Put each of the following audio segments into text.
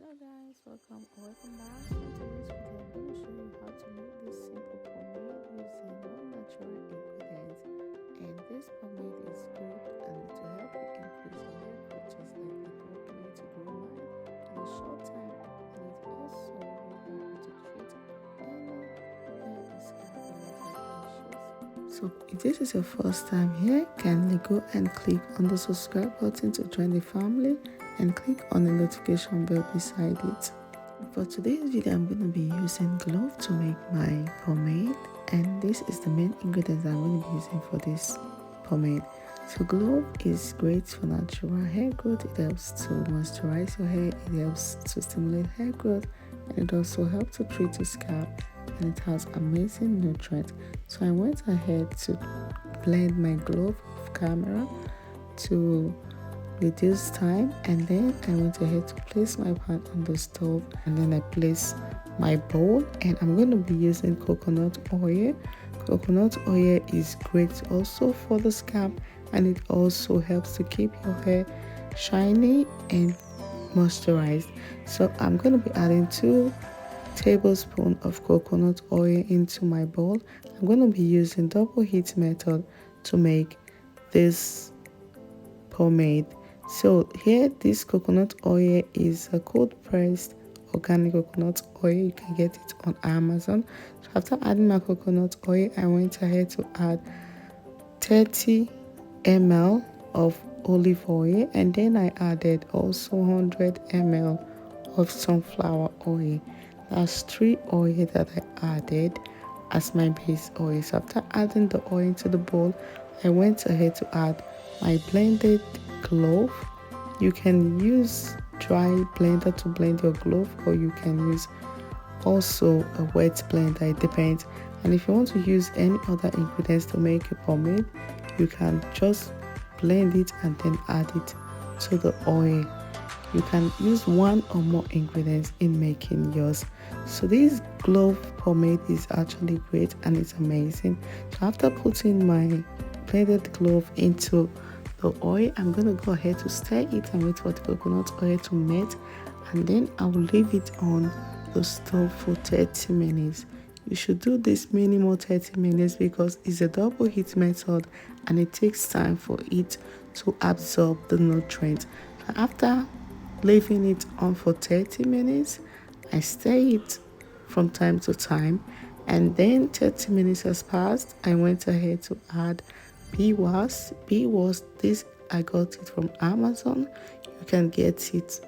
Hello guys, welcome back. In today's video, I'm going to show you how to make this simple pomade using non-natural ingredients. And this pomade is good and it will help you increase your hair growth just like it helped me to grow mine in a short time. And it also will help you to treat any hair or scalp related issues. So if this is your first time here, kindly go and click on the subscribe button to join the family and click on the notification bell beside it. For today's video, I'm going to be using clove to make my pomade, and this is the main ingredient I'm going to be using for this pomade. So clove is great for natural hair growth. It helps to moisturize your hair, it helps to stimulate hair growth, and it also helps to treat your scalp, and it has amazing nutrients. So I went ahead to blend my clove off camera to reduce time, and then I went ahead to place my pan on the stove, and then I place my bowl, and I'm going to be using coconut oil. Coconut oil is great also for the scalp, and it also helps to keep your hair shiny and moisturized. So I'm going to be adding 2 tablespoons of coconut oil into my bowl. I'm going to be using double heat method to make this pomade. So here, this coconut oil is a cold pressed organic coconut oil. You can get it on Amazon. So after adding my coconut oil, I went ahead to add 30 ml of olive oil, and then I added also 100 ml of sunflower oil. That's 3 oil that I added as my base oil. So after adding the oil into the bowl, I went ahead to add my blended clove. You can use dry blender to blend your clove, or you can use also a wet blender, it depends. And if you want to use any other ingredients to make a pomade, you can just blend it and then add it to the oil. You can use 1 or more ingredients in making yours. So this clove pomade is actually great and it's amazing. So after putting my blended clove into the oil, I'm going to go ahead to stir it and wait for the coconut oil to melt, and then I will leave it on the stove for 30 minutes. You should do this minimum 30 minutes because it's a double heat method and it takes time for it to absorb the nutrients. After leaving it on for 30 minutes, I stir it from time to time, and then 30 minutes has passed. I went ahead to add beeswax. This I got it from Amazon. You can get it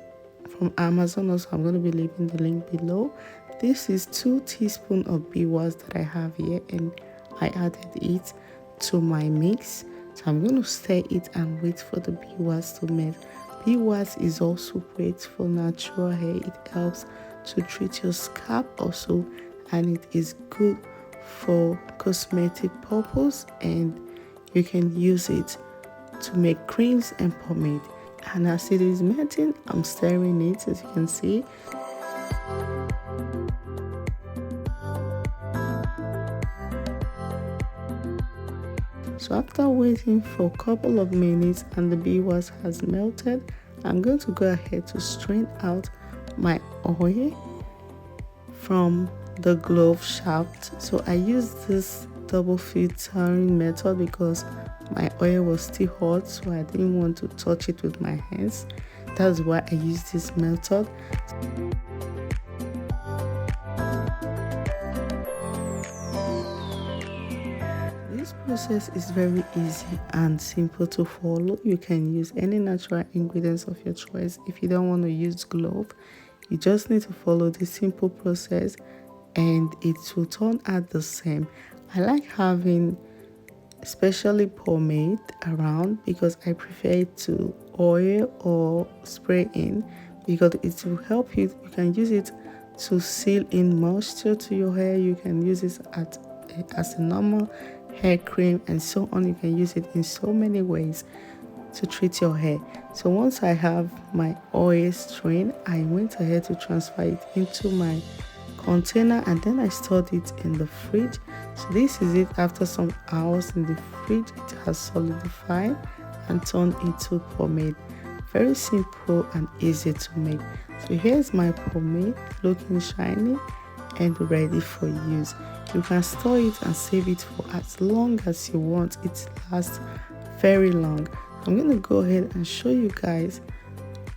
from Amazon also. I'm going to be leaving the link below. This is 2 teaspoons of beeswax that I have here, and I added it to my mix. So I'm going to stir it and wait for the beeswax to melt. Beeswax is also great for natural hair. It helps to treat your scalp also, and it is good for cosmetic purpose, and you can use it to make creams and pomade. And as it is melting, I'm stirring it, as you can see. So after waiting for a couple of minutes and the beeswax has melted, I'm going to go ahead to strain out my oil from the clove shaft. So I use this double filtering method because my oil was still hot, so I didn't want to touch it with my hands. That's why I use this method. This process is very easy and simple to follow. You can use any natural ingredients of your choice. If you don't want to use clove, you just need to follow this simple process and it will turn out the same. I like having especially pomade around because I prefer it to oil or spray in, because it will help you. You can use it to seal in moisture to your hair. You can use it as a normal hair cream and so on. You can use it in so many ways to treat your hair. So once I have my oil strained, I went ahead to transfer it into my container, and then I stored it in the fridge. So this is it after some hours in the fridge. It has solidified and turned into pomade. Very simple and easy to make. So here's my pomade looking shiny and ready for use. You can store it and save it for as long as you want. It lasts very long. I'm going to go ahead and show you guys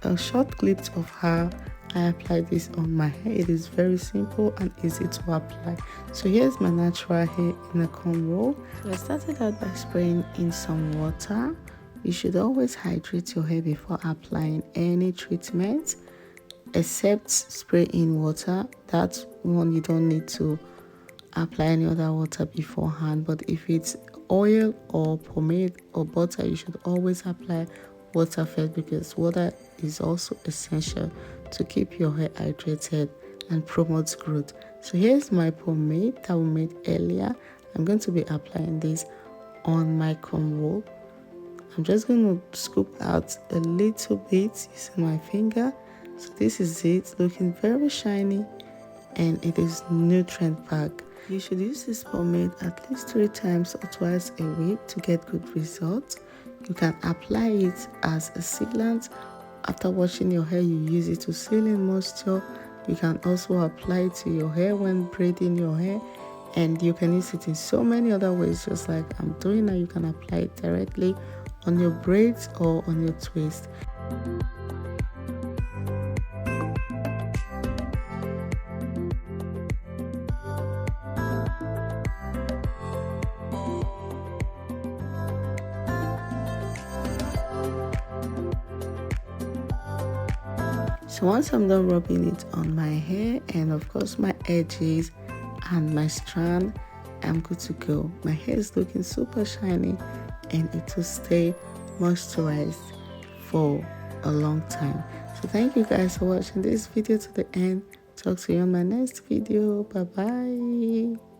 a short clip of how I apply this on my hair. It is very simple and easy to apply. So here's my natural hair in a comb roll. So I started out by spraying in some water. You should always hydrate your hair before applying any treatment, except spray in water. That one you don't need to apply any other water beforehand. But if it's oil or pomade or butter, you should always apply water first, because water is also essential to keep your hair hydrated and promotes growth. So here's my pomade that we made earlier. I'm going to be applying this on my comb roll. I'm just going to scoop out a little bit using my finger. So this is it, looking very shiny, and it is nutrient packed. You should use this pomade at least 3 times or twice a week to get good results. You can apply it as a sealant. After washing your hair, you use it to seal in moisture. You can also apply it to your hair when braiding your hair, and you can use it in so many other ways, just like I'm doing now. You can apply it directly on your braids or on your twist. So once I'm done rubbing it on my hair and of course my edges and my strand, I'm good to go. My hair is looking super shiny and it will stay moisturized for a long time. So thank you guys for watching this video to the end. Talk to you on my next video. Bye bye.